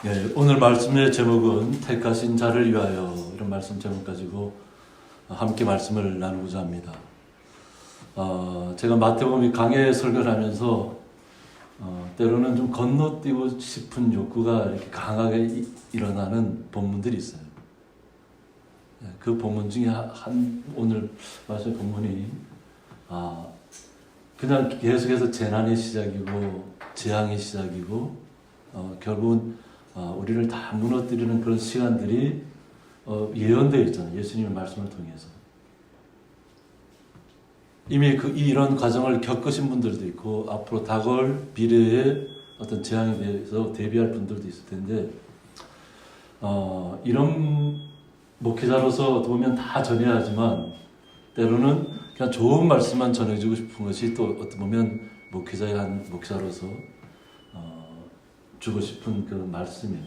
네, 오늘 말씀의 제목은 택하신 자를 위하여, 이런 말씀 제목 가지고 함께 말씀을 나누고자 합니다. 제가 마태복음 강해 설교를 하면서 때로는 좀 건너뛰고 싶은 욕구가 이렇게 강하게 일어나는 본문들이 있어요. 그 본문 중에 오늘 말씀 본문이 그냥 계속해서 재난의 시작이고 재앙의 시작이고 결국은 우리를 다 무너뜨리는 그런 시간들이 예언되어 있잖아요. 예수님의 말씀을 통해서. 이미 이런 과정을 겪으신 분들도 있고 앞으로 다가올 미래의 어떤 재앙에 대해서 대비할 분들도 있을 텐데 이런 목회자로서 보면 다 전해야 하지만 때로는 그냥 좋은 말씀만 전해주고 싶은 것이 또 어떻게 보면 목회자의 한 목사로서 주고 싶은 그 말씀이에요.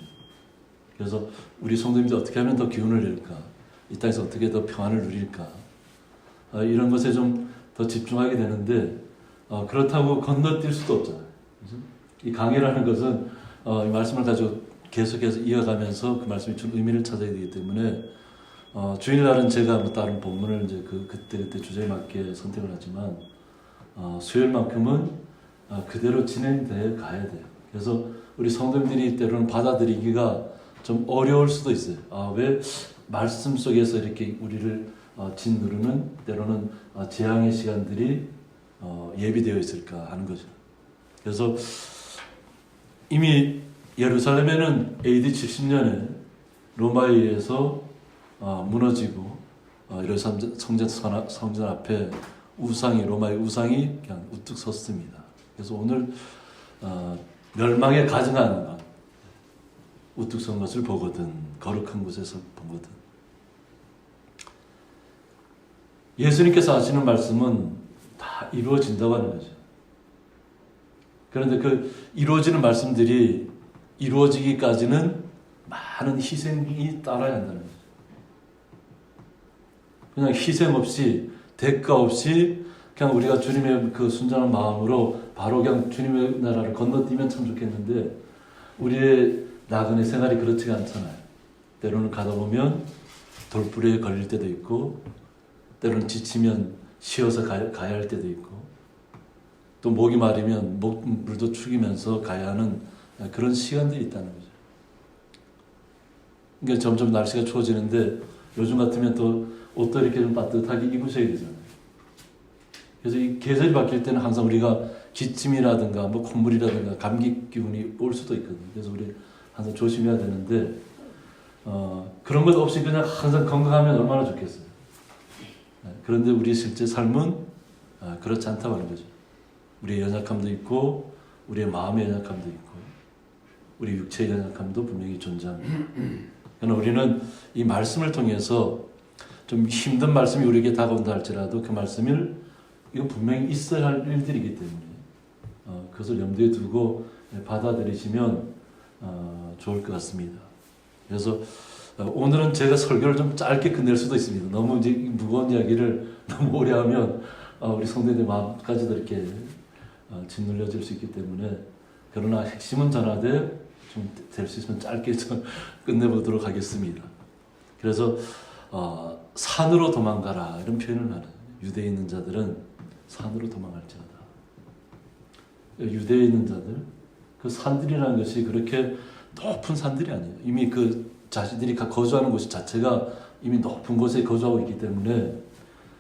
그래서 우리 성도님들 어떻게 하면 더 기운을 낼까? 이 땅에서 어떻게 더 평안을 누릴까? 이런 것에 좀 더 집중하게 되는데 그렇다고 건너뛸 수도 없잖아요. 그렇죠? 이 강해라는 것은 이 말씀을 가지고 계속해서 이어가면서 그 말씀이 준 의미를 찾아야 되기 때문에 주일날은 제가 다른 본문을 이제 그때 주제에 맞게 선택을 하지만 수요일만큼은 그대로 진행돼 가야 돼요. 그래서 우리 성도님들이 때로는 받아들이기가 좀 어려울 수도 있어요. 왜 말씀 속에서 이렇게 우리를 짓누르는 때로는 재앙의 시간들이 예비되어 있을까 하는 거죠. 그래서 이미 예루살렘에는 AD 70년에 로마에 의해서 무너지고 예루살렘 성전 앞에 로마의 우상이 그냥 우뚝 섰습니다. 그래서 오늘 멸망에 가증한 것, 우뚝 선 것을 보거든, 거룩한 곳에서 보거든. 예수님께서 하시는 말씀은 다 이루어진다고 하는 거죠. 그런데 그 이루어지는 말씀들이 이루어지기까지는 많은 희생이 따라야 한다는 거죠. 그냥 희생 없이, 대가 없이 그냥 우리가 주님의 그 순전한 마음으로 바로 그냥 주님의 나라를 건너뛰면 참 좋겠는데 우리의 나그네 생활이 그렇지가 않잖아요. 때로는 가다 보면 돌부리에 걸릴 때도 있고 때로는 지치면 쉬어서 가야 할 때도 있고 또 목이 마르면 물도 축이면서 가야 하는 그런 시간들이 있다는 거죠. 그러니까 점점 날씨가 추워지는데 요즘 같으면 또 옷도 이렇게 좀 따뜻하게 입으셔야 되잖아요. 그래서 이 계절이 바뀔 때는 항상 우리가 기침이라든가 콧물이라든가 감기 기운이 올 수도 있거든요. 그래서 우리 항상 조심해야 되는데 그런 것 없이 그냥 항상 건강하면 얼마나 좋겠어요. 그런데 우리 실제 삶은 그렇지 않다고 하는 거죠. 우리의 연약함도 있고 우리의 마음의 연약함도 있고 우리 육체의 연약함도 분명히 존재합니다. 그러나 우리는 이 말씀을 통해서 좀 힘든 말씀이 우리에게 다가온다 할지라도 그 말씀을 이건 분명히 있어야 할 일들이기 때문에 그것을 염두에 두고 받아들이시면 좋을 것 같습니다. 그래서 오늘은 제가 설교를 좀 짧게 끝낼 수도 있습니다. 너무 이제 무거운 이야기를 너무 오래 하면 우리 성도님들 마음까지도 이렇게 짓눌려질 수 있기 때문에 그러나 핵심은 전하되 좀 될 수 있으면 짧게 좀 끝내보도록 하겠습니다. 그래서 산으로 도망가라 이런 표현을 하는 유대에 있는 자들은 산으로 도망갈지어다. 유대에 있는 자들 그 산들이라는 것이 그렇게 높은 산들이 아니에요. 이미 그 자신들이 거주하는 곳 자체가 이미 높은 곳에 거주하고 있기 때문에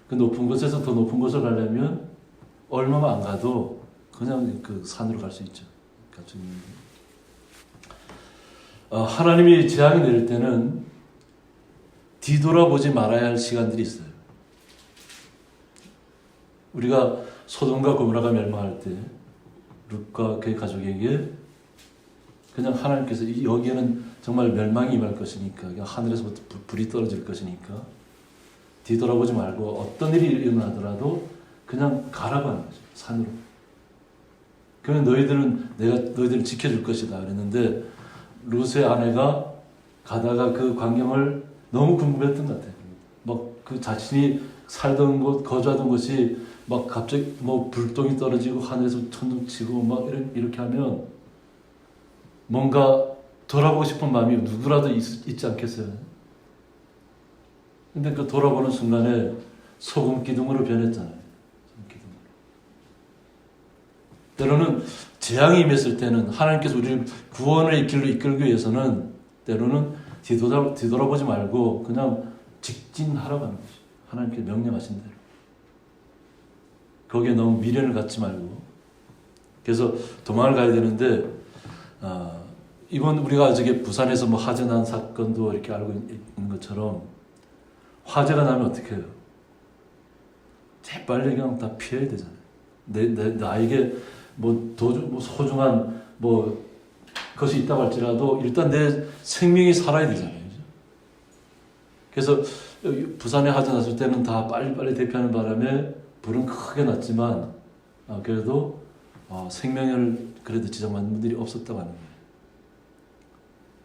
그 높은 곳에서 더 높은 곳을 가려면 얼마만 안 가도 그냥 그 산으로 갈 수 있죠. 하나님이 재앙이 내릴 때는 뒤돌아보지 말아야 할 시간들이 있어요. 우리가 소돔과 고모라가 멸망할 때 룻과 그의 가족에게 그냥 하나님께서 여기에는 정말 멸망이 임할 것이니까 하늘에서부터 불이 떨어질 것이니까 뒤돌아보지 말고 어떤 일이 일어나더라도 그냥 가라고 하는 거죠. 산으로. 그러면 너희들을 지켜줄 것이다 그랬는데 룻의 아내가 가다가 그 광경을 너무 궁금했던 것 같아요. 그 자신이 살던 곳, 거주하던 곳이 갑자기 불똥이 떨어지고 하늘에서 천둥 치고 이렇게 하면 뭔가 돌아보고 싶은 마음이 누구라도 있지 않겠어요? 근데 그 돌아보는 순간에 소금 기둥으로 변했잖아요. 소금 기둥으로. 때로는 재앙이 임했을 때는 하나님께서 우리를 구원의 길로 이끌기 위해서는 때로는 뒤돌아보지 말고 그냥 직진하라고 하는 거죠. 하나님께서 명령하신 대로. 거기에 너무 미련을 갖지 말고. 그래서 도망을 가야 되는데 이번 우리가 저기 부산에서 뭐 화재 난 사건도 이렇게 알고 있는 것처럼 화재가 나면 어떻게 해요? 재빨리 그냥 다 피해야 되잖아요. 나에게 뭐 소중한 것이 있다고 할지라도 일단 내 생명이 살아야 되잖아요. 그래서 부산에 화재 났을 때는 다 빨리빨리 대피하는 바람에 불은 크게 났지만 그래도 생명을 그래도 지정받는 분들이 없었다고 하는 거예요.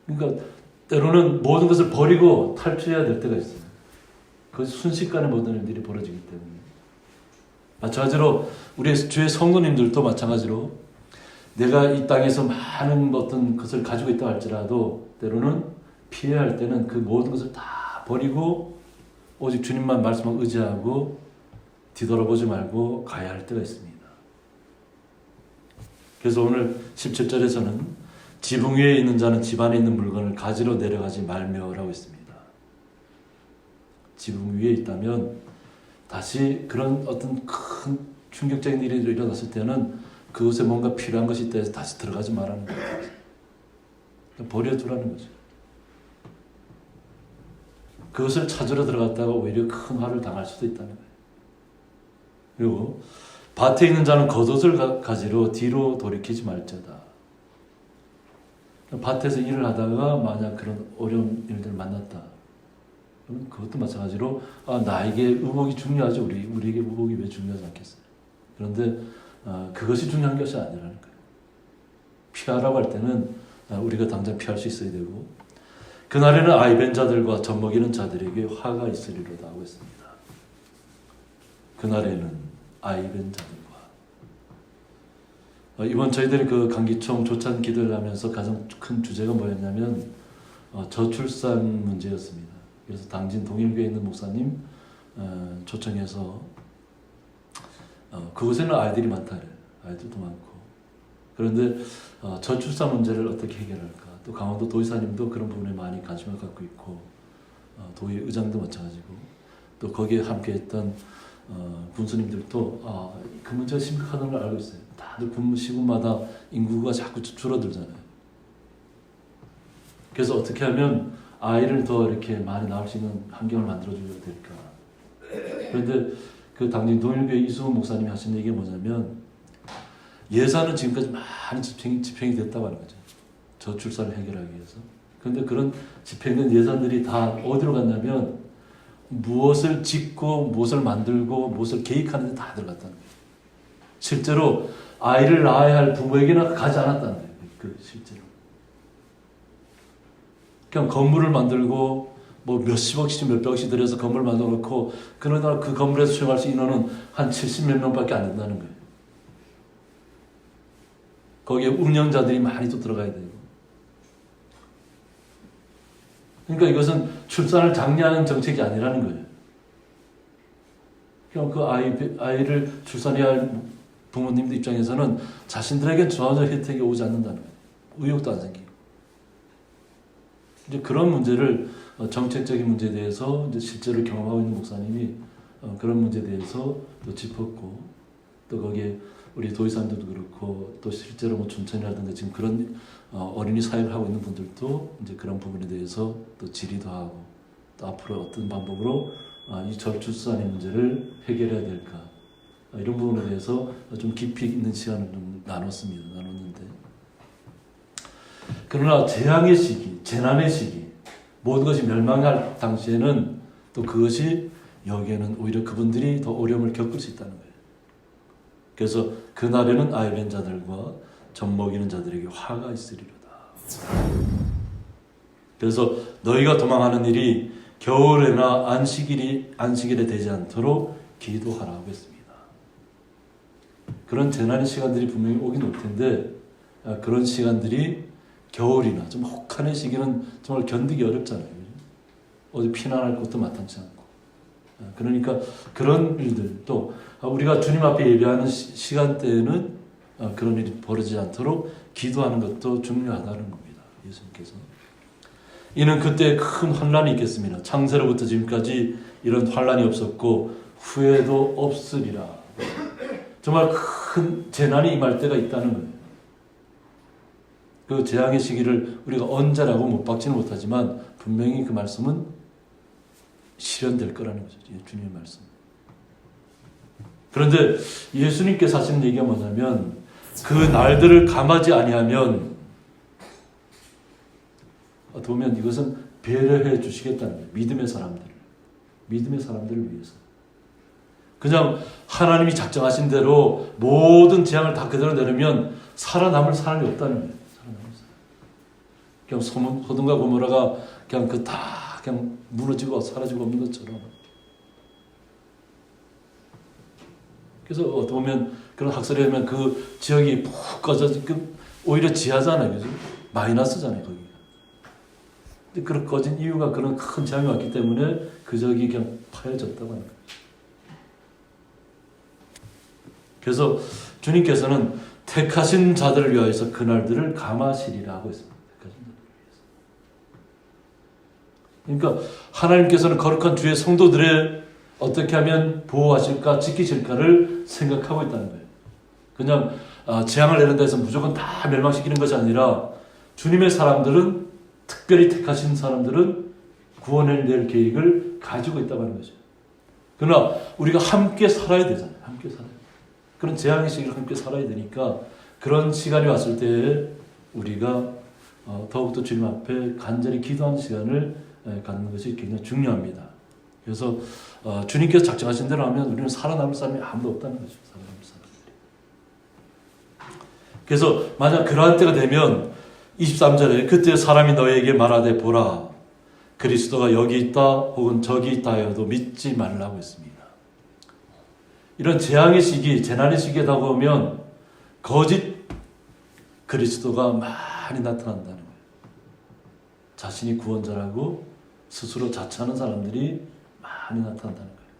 그러니까 때로는 모든 것을 버리고 탈출해야 될 때가 있어요. 그것이 순식간에 모든 일들이 벌어지기 때문에. 마찬가지로 우리 주의 성도님들도 마찬가지로 내가 이 땅에서 많은 어떤 것을 가지고 있다 할지라도 때로는 피해야 할 때는 그 모든 것을 다 버리고 오직 주님만 말씀을 의지하고 뒤돌아보지 말고 가야 할 때가 있습니다. 그래서 오늘 17절에서는 지붕 위에 있는 자는 집안에 있는 물건을 가지러 내려가지 말며라고 했습니다. 지붕 위에 있다면 다시 그런 어떤 큰 충격적인 일이 일어났을 때는 그곳에 뭔가 필요한 것이 있다 해서 다시 들어가지 말라는 거예요. 버려두라는 거죠. 그것을 찾으러 들어갔다가 오히려 큰 화를 당할 수도 있다는 거예요. 그리고 밭에 있는 자는 겉옷을 가지러 뒤로 돌이키지 말자다. 밭에서 일을 하다가 만약 그런 어려운 일들을 만났다. 그럼 그것도 마찬가지로 나에게 의복이 중요하죠. 우리에게 의복이 왜 중요하지 않겠어요? 그런데 그것이 중요한 것이 아니라는 거예요. 피하라고 할 때는 우리가 당장 피할 수 있어야 되고 그날에는 아이벤 자들과 젖먹이는 자들에게 화가 있으리로다 하고 있습니다. 그날에는 아이벤 자들과 이번 저희들이 그 강기총 조찬 기도를 하면서 가장 큰 주제가 뭐였냐면 저출산 문제였습니다. 그래서 당진 동일교에 있는 목사님 초청해서 그곳에는 아이들이 많다 그래요. 아이들도 많고 그런데 저출산 문제를 어떻게 해결할까? 또 강원도 도의사님도 그런 부분에 많이 관심을 갖고 있고 도의 의장도 마찬가지고 또 거기에 함께했던 군수님들도 그 문제가 심각하다는 걸 알고 있어요. 다들 시군마다 인구가 자꾸 줄어들잖아요. 그래서 어떻게 하면 아이를 더 이렇게 많이 낳을 수 있는 환경을 만들어줘야 될까. 그런데 그 당진 동일교회 이수호 목사님이 하신 얘기가 뭐냐면 예산은 지금까지 많이 집행이 됐다고 하는 거죠. 저출산을 해결하기 위해서. 그런데 그런 집행된 예산들이 다 어디로 갔냐면 무엇을 짓고 무엇을 만들고 무엇을 계획하는 데 다 들어갔다는 거예요. 실제로 아이를 낳아야 할 부모에게는 가지 않았다는 거예요. 실제로. 그냥 건물을 만들고 몇십억씩 몇백억씩 들여서 건물을 만들어 놓고 그러나 그 건물에서 수용할 수 있는 인원은 한 70몇 명밖에 안 된다는 거예요. 거기에 운영자들이 많이 또 들어가야 되고. 그러니까 이것은 출산을 장려하는 정책이 아니라는 거예요. 그냥 그 아이를 출산해야 할 부모님들 입장에서는 자신들에게 전혀 혜택이 오지 않는다는 거예요. 의욕도 안 생기고. 이제 그런 문제를 정책적인 문제에 대해서 이제 실제로 경험하고 있는 목사님이 그런 문제에 대해서 또 짚었고 또 거기에 우리 도의사님들도 그렇고 또 실제로 뭐 춘천이라든가 지금 그런 어린이 사역을 하고 있는 분들도 이제 그런 부분에 대해서 또 질의도 하고 또 앞으로 어떤 방법으로 이 저출산의 문제를 해결해야 될까 이런 부분에 대해서 좀 깊이 있는 시간을 좀 나눴는데 그러나 재앙의 시기, 재난의 시기 모든 것이 멸망할 당시에는 또 그것이 여기에는 오히려 그분들이 더 어려움을 겪을 수 있다는 거예요. 그래서 그날에는 아이벤 자들과 젖먹이는 자들에게 화가 있으리로다. 그래서 너희가 도망하는 일이 겨울에나 안식일에 되지 않도록 기도하라고 했습니다. 그런 재난의 시간들이 분명히 오긴 올 텐데 그런 시간들이 겨울이나 좀 혹한의 시기는 정말 견디기 어렵잖아요. 어디 피난할 곳도 마땅치 않고. 그러니까 그런 일들, 또 우리가 주님 앞에 예배하는 시간대에는 그런 일이 벌어지지 않도록 기도하는 것도 중요하다는 겁니다. 예수님께서. 이는 그때 큰 환란이 있겠습니다. 창세로부터 지금까지 이런 환란이 없었고 후에도 없으리라. 정말 큰 재난이 임할 때가 있다는 거예요. 그 재앙의 시기를 우리가 언제라고 못 박지는 못하지만 분명히 그 말씀은 실현될 거라는 거죠. 주님의 말씀. 그런데 예수님께서 하시는 얘기가 뭐냐면 그 날들을 감하지 아니하면 어떻게 보면 이것은 배려해 주시겠다는 거예요. 믿음의 사람들을 위해서. 그냥 하나님이 작정하신 대로 모든 재앙을 다 그대로 내려면 살아남을 사람이 없다는 거예요. 그냥 소돔과 고모라가 그냥 그냥 무너지고 사라지고 없는 것처럼. 그래서 어떻게 보면 그런 학설에 의하면 그 지역이 푹 꺼져 오히려 지하잖아요, 그죠? 마이너스잖아요, 거기. 근데 그런 꺼진 이유가 그런 큰 재앙이 왔기 때문에 그 지역이 그냥 파여졌다고 하는 거예요. 그래서 주님께서는 택하신 자들을 위하여서 그날들을 감하시리라 하고 있습니다. 그러니까 하나님께서는 거룩한 주의 성도들의 어떻게 하면 보호하실까 지키실까를 생각하고 있다는 거예요. 그냥 재앙을 내린다 해서 무조건 다 멸망시키는 것이 아니라 주님의 사람들은, 특별히 택하신 사람들은 구원해낼 계획을 가지고 있다고 하는 거죠. 그러나 우리가 함께 살아야 되잖아요. 함께 살아야 돼요. 그런 재앙의 시기를 함께 살아야 되니까 그런 시간이 왔을 때 우리가 더욱더 주님 앞에 간절히 기도하는 시간을 갖는 것이 굉장히 중요합니다. 그래서 주님께서 작정하신 대로 하면 우리는 살아남을 사람이 아무도 없다는 거죠. 살아남을 사람들이. 그래서 만약 그러한 때가 되면 23절에 그때 사람이 너에게 말하되 보라 그리스도가 여기 있다 혹은 저기 있다 하여도 믿지 말라고 했습니다. 이런 재앙의 시기, 재난의 시기에 다가오면 거짓 그리스도가 많이 나타난다는 거예요. 자신이 구원자라고 스스로 자처하는 사람들이 많이 나타난다는 거예요.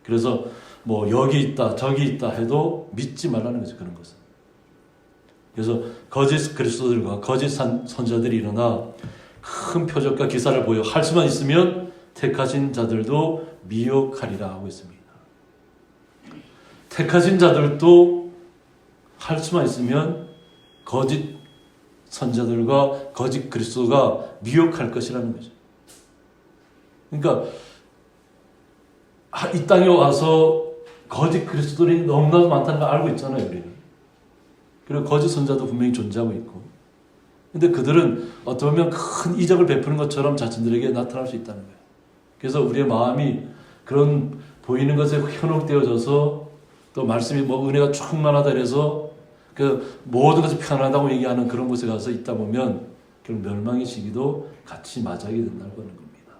그래서 뭐 여기 있다 저기 있다 해도 믿지 말라는 거죠. 그런 것은. 그래서 거짓 그리스도들과 거짓 선자들이 일어나 큰 표적과 기사를 보여 할 수만 있으면 택하신 자들도 미혹하리라 하고 있습니다. 택하신 자들도 할 수만 있으면 거짓 선자들과 거짓 그리스도가 미혹할 것이라는 거죠. 그러니까 이 땅에 와서 거짓 그리스도들이 너무나도 많다는 걸 알고 있잖아요, 우리는. 그리고 거짓 선자도 분명히 존재하고 있고. 근데 그들은 어떻게 보면 큰 이적을 베푸는 것처럼 자신들에게 나타날 수 있다는 거예요. 그래서 우리의 마음이 그런 보이는 것에 현혹되어져서 또 말씀이 뭐 은혜가 충만하다 그래서 그 모든 것이 편하다고 얘기하는 그런 곳에 가서 있다 보면 결국 멸망의 시기도 같이 맞이하게 된다고 하는 겁니다.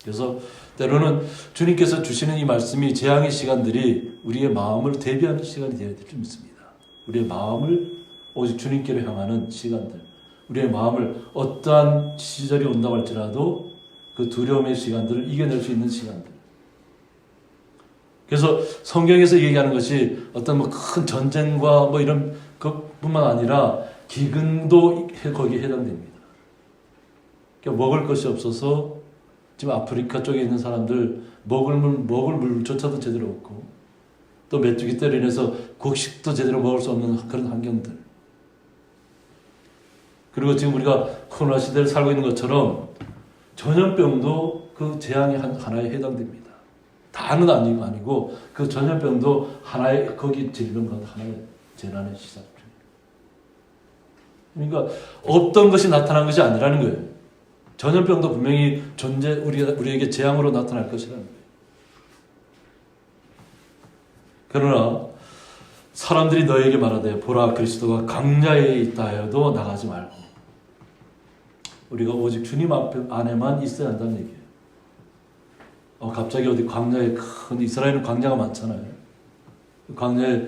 그래서 때로는 주님께서 주시는 이 말씀이 재앙의 시간들이 우리의 마음을 대비하는 시간이 되어야 될 줄 믿습니다. 우리의 마음을 오직 주님께로 향하는 시간들, 우리의 마음을 어떠한 시절이 온다고 할지라도 그 두려움의 시간들을 이겨낼 수 있는 시간들. 그래서 성경에서 얘기하는 것이 어떤 뭐 큰 전쟁과 뭐 이런 것뿐만 아니라 기근도 거기에 해당됩니다. 그러니까 먹을 것이 없어서 지금 아프리카 쪽에 있는 사람들 먹을 물조차도 제대로 없고 또 메뚜기 떼로 인해서 곡식도 제대로 먹을 수 없는 그런 환경들. 그리고 지금 우리가 코로나 시대를 살고 있는 것처럼 전염병도 그 재앙의 하나에 해당됩니다. 다는 아니고 그 전염병도 하나의 거기 질병과 하나의 재난의 시작 중입니다. 그러니까 없던 것이 나타난 것이 아니라는 거예요. 전염병도 분명히 우리에게 재앙으로 나타날 것이라는 거예요. 그러나 사람들이 너에게 말하되 보라 그리스도가 광야에 있다 해도 나가지 말고 우리가 오직 주님 안에만 있어야 한다는 얘기예요. 갑자기 어디 광야에 큰 이스라엘은 광야가 많잖아요. 광야에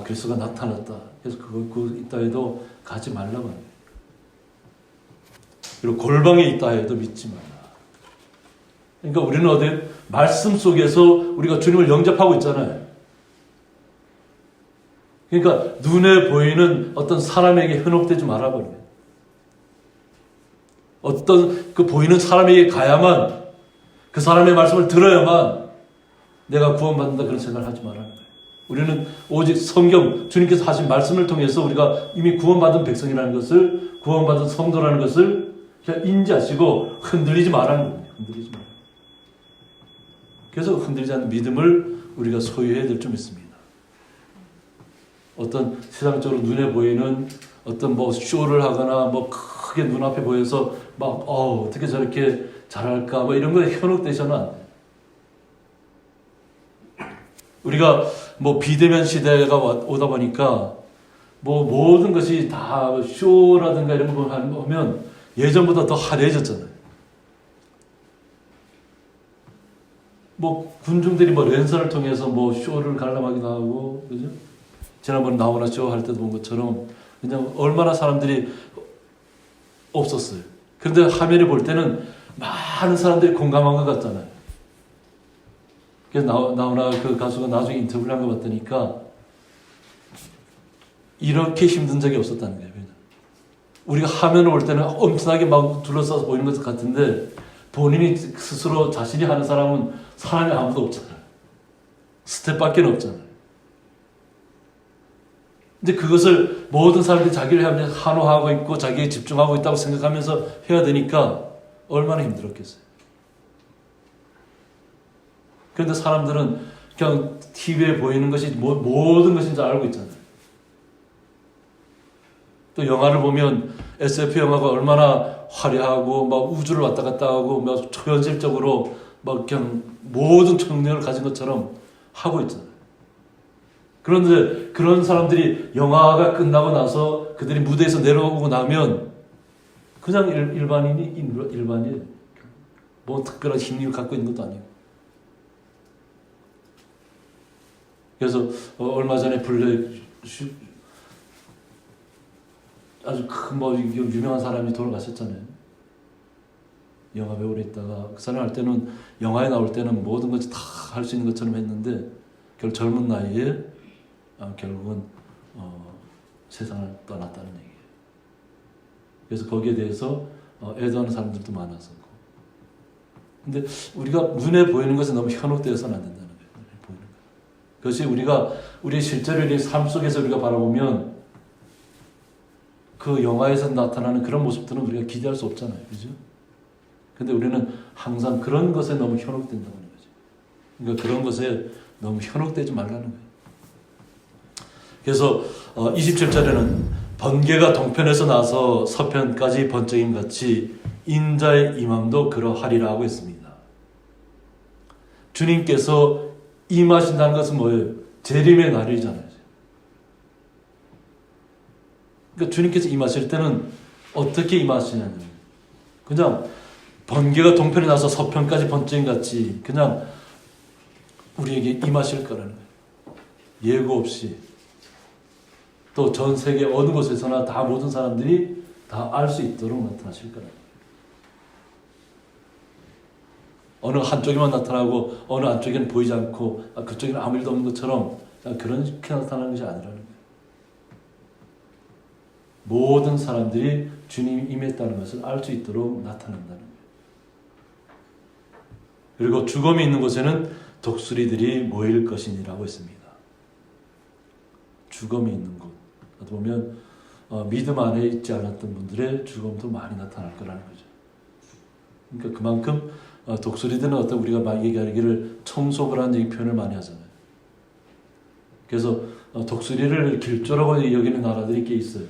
그리스도가 나타났다. 그래서 그거 있다 해도 가지 말라고 합니다. 그리고 골방에 있다 해도 믿지 마라. 그러니까 우리는 어디 말씀 속에서 우리가 주님을 영접하고 있잖아요. 그러니까 눈에 보이는 어떤 사람에게 현혹되지 말아버려요. 어떤 그 보이는 사람에게 가야만, 그 사람의 말씀을 들어야만 내가 구원받는다, 그런 생각을 하지 말라는 거예요. 우리는 오직 성경, 주님께서 하신 말씀을 통해서 우리가 이미 구원받은 백성이라는 것을, 구원받은 성도라는 것을 그냥 인지하시고 흔들리지 말라는 거예요. 흔들리지 말라. 그래서 흔들리지 않는 믿음을 우리가 소유해야 될 줄 믿습니다. 어떤 세상적으로 눈에 보이는 어떤 뭐 쇼를 하거나 뭐 크게 눈앞에 보여서 막 어떻게 저렇게 잘할까 뭐 이런 거에 현혹되셔는 안 돼요. 우리가 뭐 비대면 시대가 오다 보니까 뭐 모든 것이 다 쇼라든가 이런 거 하면 예전보다 더 화려해졌잖아요. 뭐 군중들이 뭐 랜선을 통해서 뭐 쇼를 관람하기도 하고, 그죠? 지난번에 나오나 쇼 할 때도 본 것처럼 그냥 얼마나 사람들이 없었어요. 그런데 화면에 볼 때는 많은 사람들이 공감한 것 같잖아요. 그래서 나오나 그 가수가 나중에 인터뷰를 한 거 봤더니까 이렇게 힘든 적이 없었다는 거예요. 우리가 화면을 볼 때는 엄청나게 막 둘러싸서 보이는 것 같은데 본인이 스스로 자신이 하는 사람은 사람이 아무도 없잖아요. 스텝밖에 없잖아요. 근데 그것을 모든 사람들이 자기를 향해 환호하고 있고 자기에 집중하고 있다고 생각하면서 해야 되니까 얼마나 힘들었겠어요. 그런데 사람들은 그냥 TV에 보이는 것이 모든 것인 줄 알고 있잖아요. 또 영화를 보면 SF 영화가 얼마나 화려하고 막 우주를 왔다 갔다 하고 막 초현실적으로 막 그냥 모든 청력을 가진 것처럼 하고 있잖아요. 그런데 그런 사람들이 영화가 끝나고 나서 그들이 무대에서 내려오고 나면 그냥 일반인이에요. 뭐 특별한 힘을 갖고 있는 것도 아니고. 그래서 얼마 전에 아주 큰 뭐 유명한 사람이 돌아가셨잖아요. 영화 배우로 있다가 그 사람 할 때는 영화에 나올 때는 모든 것이 다 할 수 있는 것처럼 했는데 결국 젊은 나이에 결국은 세상을 떠났다는 얘기예요. 그래서 거기에 대해서 애도하는 사람들도 많았었고. 근데 우리가 눈에 보이는 것은 너무 현혹되어서는 안 된다는 거예요. 보이는 것. 그것이 우리의 실제로 삶 속에서 우리가 바라보면 그 영화에서 나타나는 그런 모습들은 우리가 기대할 수 없잖아요. 그죠? 근데 우리는 항상 그런 것에 너무 현혹된다는 거죠. 그러니까 그런 것에 너무 현혹되지 말라는 거예요. 그래서 27절에는 번개가 동편에서 나서 서편까지 번쩍임 같이 인자의 임함도 그러하리라 하고 있습니다. 주님께서 임하신다는 것은 뭐예요? 재림의 날이잖아요. 그러니까 주님께서 임하실 때는 어떻게 임하시냐면 그냥 번개가 동편에 나서 서편까지 번쩍임 같이 그냥 우리에게 임하실 거라는 거예요. 예고 없이. 또 전 세계 어느 곳에서나 다 모든 사람들이 다 알 수 있도록 나타나실 거라는 거예요. 어느 한쪽에만 나타나고 어느 한쪽에는 보이지 않고 그쪽에는 아무 일도 없는 것처럼 그렇게 나타나는 것이 아니라는 거예요. 모든 사람들이 주님이 임했다는 것을 알 수 있도록 나타난다는 거예요. 그리고 죽음이 있는 곳에는 독수리들이 모일 것이니라고 했습니다. 죽음이 있는 곳. 보면 믿음 안에 있지 않았던 분들의 죽음도 많이 나타날 거라는 거죠. 그러니까 그만큼 독수리들은 어떤 우리가 막 얘기하기를 청속을 하는 얘기 표현을 많이 하잖아요. 그래서 독수리를 길조라고 여기는 나라들이 꽤 있어요.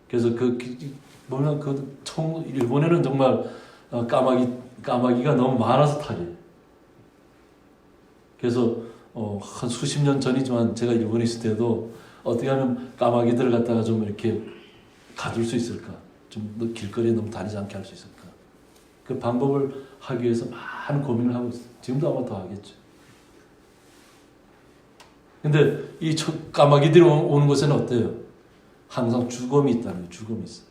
그래서 보면 일본에는 정말 까마귀가 너무 많아서 탈이에요. 그래서 한 수십 년 전이지만 제가 일본에 있을 때도 어떻게 하면 까마귀들을 갖다가 좀 이렇게 가둘 수 있을까? 좀 길거리에 너무 다니지 않게 할 수 있을까? 그 방법을 하기 위해서 많은 고민을 하고 있어요. 지금도 아마 더 하겠죠. 근데 이 까마귀들이 오는 곳에는 어때요? 항상 죽음이 있다는 거예요. 죽음이 있어요.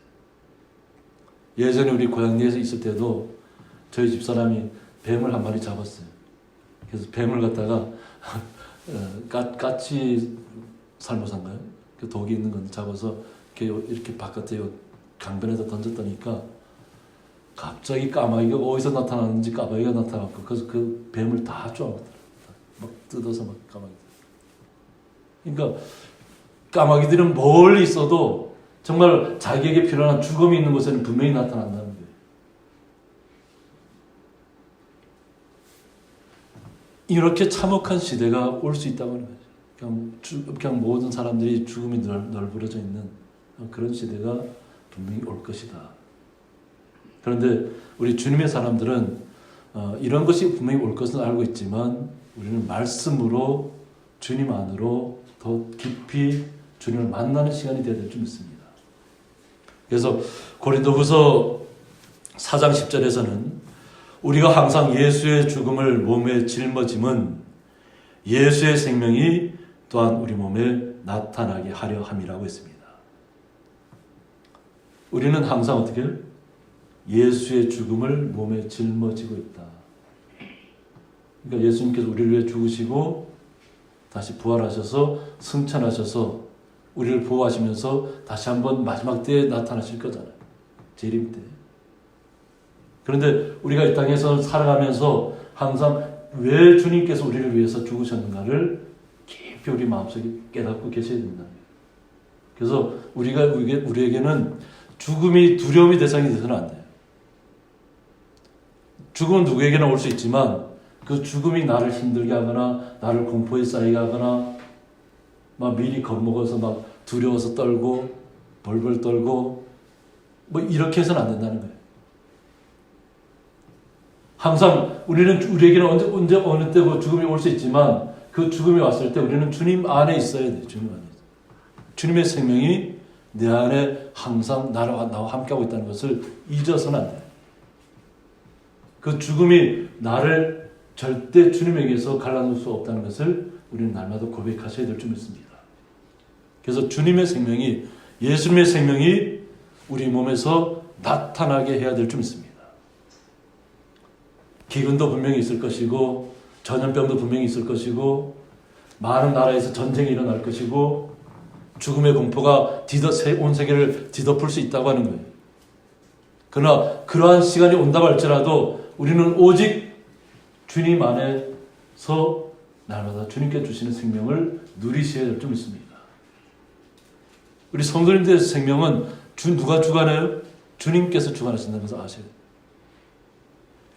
예전에 우리 고향리에서 있을 때도 저희 집사람이 뱀을 한 마리 잡았어요. 그래서 뱀을 갖다가 까치 살모사인가요? 그 독이 있는 건 잡아서 이렇게 바깥에 강변에다 던졌다니까 갑자기 까마귀가 어디서 나타나는지 까마귀가 나타났고 그래서 그 뱀을 다 쪼아먹더라고요. 막 뜯어서 막 까마귀. 그러니까 까마귀들은 멀리 있어도 정말 자기에게 필요한 죽음이 있는 곳에는 분명히 나타난다는 거예요. 이렇게 참혹한 시대가 올 수 있다고 하는 거죠. 그냥 모든 사람들이 죽음이 널브러져 있는 그런 시대가 분명히 올 것이다. 그런데 우리 주님의 사람들은 이런 것이 분명히 올 것은 알고 있지만 우리는 말씀으로 주님 안으로 더 깊이 주님을 만나는 시간이 되어야 될 줄 믿습니다. 그래서 고린도후서 4장 10절에서는 우리가 항상 예수의 죽음을 몸에 짊어짐은 예수의 생명이 또한 우리 몸에 나타나게 하려 함이라고 했습니다. 우리는 항상 어떻게 해요? 예수의 죽음을 몸에 짊어지고 있다. 그러니까 예수님께서 우리를 위해 죽으시고 다시 부활하셔서 승천하셔서 우리를 보호하시면서 다시 한번 마지막 때에 나타나실 거잖아요. 재림 때. 그런데 우리가 이 땅에서 살아가면서 항상 왜 주님께서 우리를 위해서 죽으셨는가를 깊이 우리 마음속에 깨닫고 계셔야 된다. 그래서 우리에게는 죽음이 두려움의 대상이 되서는 안 돼요. 죽음은 누구에게나 올 수 있지만 그 죽음이 나를 힘들게 하거나 나를 공포에 쌓이게 하거나 막 미리 겁먹어서 막 두려워서 떨고 벌벌 떨고 뭐 이렇게 해서는 안 된다는 거예요. 항상 우리에게는 언제 어느 때 죽음이 올 수 있지만 그 죽음이 왔을 때 우리는 주님 안에 있어야 돼요. 주님 안에. 주님의 생명이 내 안에 항상 나와 함께하고 있다는 것을 잊어서는 안 돼요. 그 죽음이 나를 절대 주님에게서 갈라놓을 수 없다는 것을 우리는 날마다 고백하셔야 될 줄 믿습니다. 그래서 주님의 생명이, 예수님의 생명이 우리 몸에서 나타나게 해야 될 줄 믿습니다. 기근도 분명히 있을 것이고 전염병도 분명히 있을 것이고 많은 나라에서 전쟁이 일어날 것이고 죽음의 공포가 온 세계를 뒤덮을 수 있다고 하는 거예요. 그러나 그러한 시간이 온다고 할지라도 우리는 오직 주님 안에서 날마다 주님께 주시는 생명을 누리셔야 될 줄 믿습니다. 우리 성도님들의 생명은 누가 주관해요? 주님께서 주관하신다는 것을 아셔야 돼요.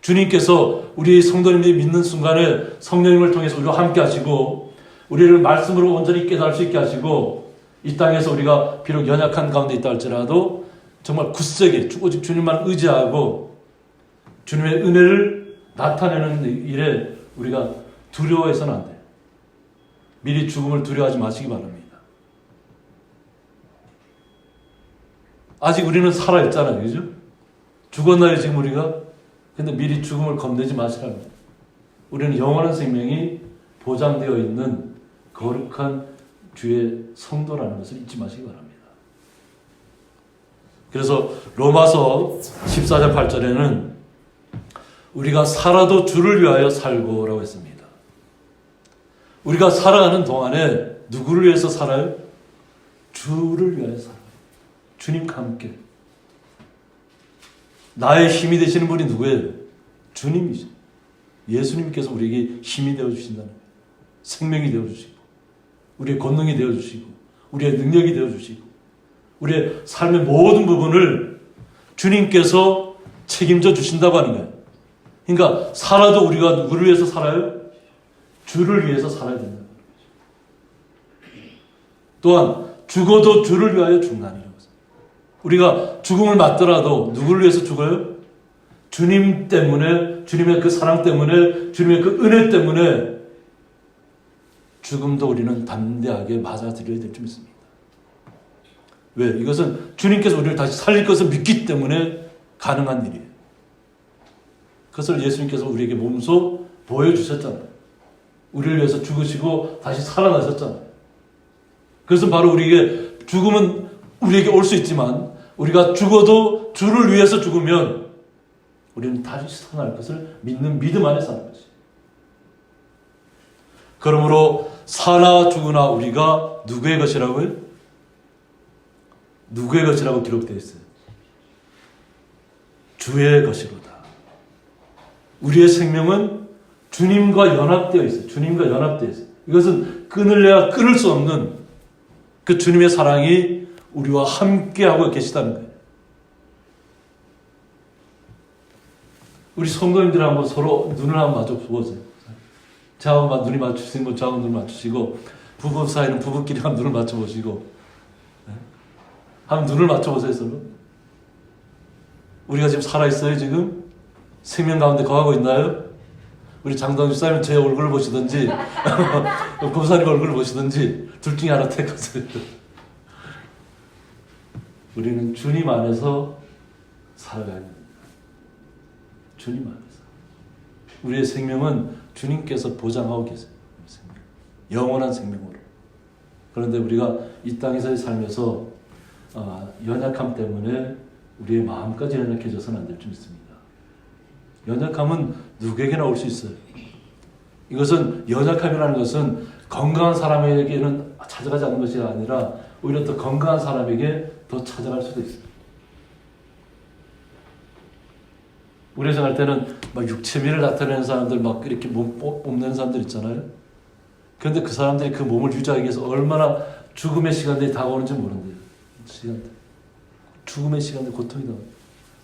주님께서 우리 성도님들이 믿는 순간에 성령님을 통해서 우리와 함께 하시고 우리를 말씀으로 온전히 깨달을 수 있게 하시고 이 땅에서 우리가 비록 연약한 가운데 있다 할지라도 정말 굳세게 오직 주님만 의지하고 주님의 은혜를 나타내는 일에 우리가 두려워해서는 안 돼요. 미리 죽음을 두려워하지 마시기 바랍니다. 아직 우리는 살아있잖아요. 그죠? 죽었나요 지금 우리가? 근데 미리 죽음을 겁내지 마시랍니다. 우리는 영원한 생명이 보장되어 있는 거룩한 주의 성도라는 것을 잊지 마시기 바랍니다. 그래서 로마서 14장 8절에는 우리가 살아도 주를 위하여 살고 라고 했습니다. 우리가 살아가는 동안에 누구를 위해서 살아요? 주를 위하여 살아요. 주님과 함께. 나의 힘이 되시는 분이 누구예요? 주님이죠. 예수님께서 우리에게 힘이 되어주신다는 거예요. 생명이 되어주시고 우리의 권능이 되어주시고 우리의 능력이 되어주시고 우리의 삶의 모든 부분을 주님께서 책임져 주신다고 하는 거예요. 그러니까 살아도 우리가 누구를 위해서 살아요? 주를 위해서 살아야 된다는 거죠. 또한 죽어도 주를 위하여 죽나니라고. 우리가 죽음을 맞더라도 누구를 위해서 죽어요? 주님 때문에, 주님의 그 사랑 때문에, 주님의 그 은혜 때문에 죽음도 우리는 담대하게 맞아들여야 될 줄 믿습니다. 왜? 이것은 주님께서 우리를 다시 살릴 것을 믿기 때문에 가능한 일이에요. 그것을 예수님께서 우리에게 몸소 보여주셨잖아요. 우리를 위해서 죽으시고 다시 살아나셨잖아요. 그것은 바로 우리에게 죽음은 우리에게 올 수 있지만 우리가 죽어도 주를 위해서 죽으면 우리는 다시 살아날 것을 믿는 믿음 안에 사는 것이. 그러므로 사나 죽으나 우리가 누구의 것이라고요? 누구의 것이라고 기록되어 있어요? 주의 것이로다. 우리의 생명은 주님과 연합되어 있어요. 주님과 연합되어 있어요. 이것은 끊을래야 끊을 수 없는 그 주님의 사랑이 우리와 함께하고 계시다는 거예요. 우리 성도님들 한번 서로 눈을 한번 마주 보세요. 저하고 눈이 맞추시는 분 저하고 눈을 맞추시고, 부부 사이는 부부끼리 한번 눈을 맞춰보시고, 한번 눈을 맞춰보세요. 서로. 우리가 지금 살아있어요? 지금? 생명 가운데 거하고 있나요? 우리 장동주 사님은 제 얼굴을 보시든지 검사님 얼굴을 보시든지 둘 중에 하나 택하세요. 우리는 주님 안에서 살아가야 합니다. 주님 안에서. 우리의 생명은 주님께서 보장하고 계세요. 영원한 생명으로. 그런데 우리가 이 땅에서의 삶에서 연약함 때문에 우리의 마음까지 연약해져서는 안 될 줄 믿습니다. 연약함은 누구에게나 올 수 있어요. 이것은 연약함이라는 것은 건강한 사람에게는 찾아가지 않는 것이 아니라 오히려 더 건강한 사람에게 더 찾아갈 수도 있어요. 우리 생각할 때는 막 육체미를 나타내는 사람들, 막 이렇게 몸 뽐내는 사람들 있잖아요. 그런데 그 사람들이 그 몸을 유지하기 위해서 얼마나 죽음의 시간들이 다가오는지 모른대요. 시간들. 죽음의 시간들, 고통이 나와요.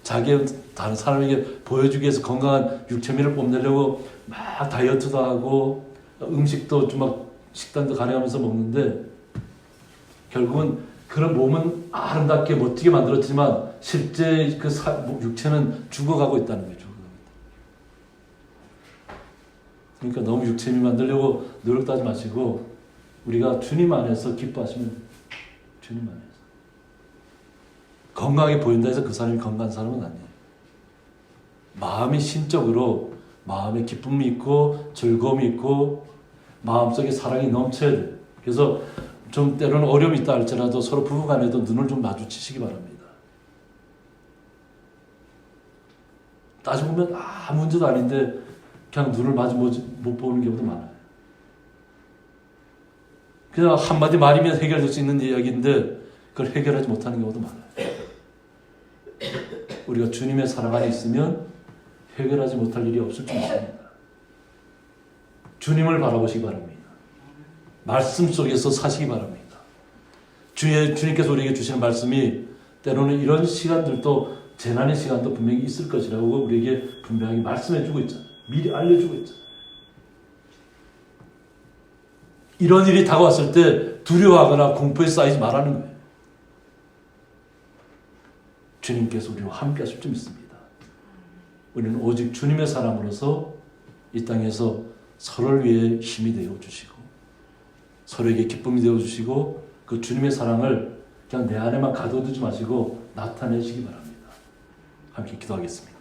자기 다른 사람에게 보여주기 위해서 건강한 육체미를 뽐내려고 막 다이어트도 하고 음식도 좀 막 식단도 가려가면서 먹는데 결국은 그런 몸은 아름답게 멋지게 만들었지만 실제 그 육체는 죽어가고 있다는 거예요. 죽어가고 있다. 그러니까 너무 육체미 만들려고 노력도 하지 마시고 우리가 주님 안에서 기뻐하시면 주님 안에서 건강하게 보인다 해서 그 사람이 건강한 사람은 아니에요. 마음이 심적으로 마음에 기쁨이 있고 즐거움이 있고 마음속에 사랑이 넘쳐야 돼요. 그래서 좀 때로는 어려움이 있다 할지라도 서로 부부간에도 눈을 좀 마주치시기 바랍니다. 따지고 보면 아무 문제도 아닌데 그냥 눈을 마주 못 보는 경우도 많아요. 그냥 한마디 말이면 해결될 수 있는 이야기인데 그걸 해결하지 못하는 경우도 많아요. 우리가 주님의 사랑 안에 있으면 해결하지 못할 일이 없을 줄 믿습니다. 주님을 바라보시기 바랍니다. 말씀 속에서 사시기 바랍니다. 주님께서 우리에게 주시는 말씀이 때로는 이런 시간들도 재난의 시간도 분명히 있을 것이라고 우리에게 분명히 말씀해주고 있잖아요. 미리 알려주고 있잖아요. 이런 일이 다가왔을 때 두려워하거나 공포에 쌓이지 말라는 거예요. 주님께서 우리와 함께 하실 줄 믿습니다. 우리는 오직 주님의 사람으로서 이 땅에서 서로를 위해 힘이 되어주시고 서로에게 기쁨이 되어주시고 그 주님의 사랑을 그냥 내 안에만 가둬두지 마시고 나타내시기 바랍니다. 함께 기도하겠습니다.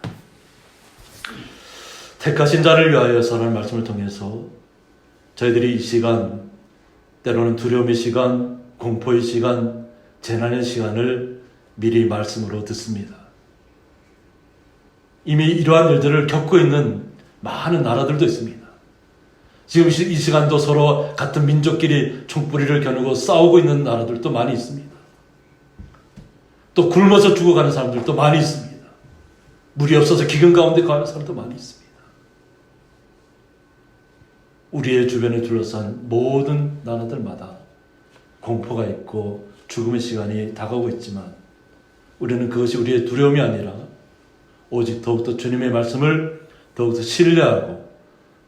택하신 자를 위하여서라는 말씀을 통해서 저희들이 이 시간 때로는 두려움의 시간, 공포의 시간, 재난의 시간을 미리 말씀으로 듣습니다. 이미 이러한 일들을 겪고 있는 많은 나라들도 있습니다. 지금 이 시간도 서로 같은 민족끼리 총뿌리를 겨누고 싸우고 있는 나라들도 많이 있습니다. 또 굶어서 죽어가는 사람들도 많이 있습니다. 물이 없어서 기근 가운데 가는 사람도 많이 있습니다. 우리의 주변에 둘러싼 모든 나라들마다 공포가 있고 죽음의 시간이 다가오고 있지만 우리는 그것이 우리의 두려움이 아니라 오직 더욱더 주님의 말씀을 더욱더 신뢰하고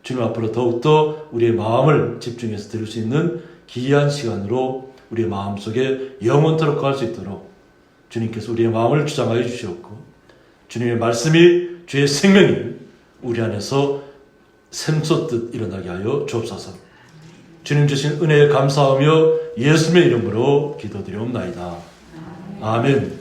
주님 앞으로 더욱더 우리의 마음을 집중해서 들을 수 있는 귀한 시간으로 우리의 마음속에 영원토록 거할 수 있도록 주님께서 우리의 마음을 주장하여 주시옵고 주님의 말씀이 주의 생명이 우리 안에서 샘솟듯 일어나게 하여 주옵소서. 주님 주신 은혜에 감사하며 예수님의 이름으로 기도드리옵나이다. 아멘.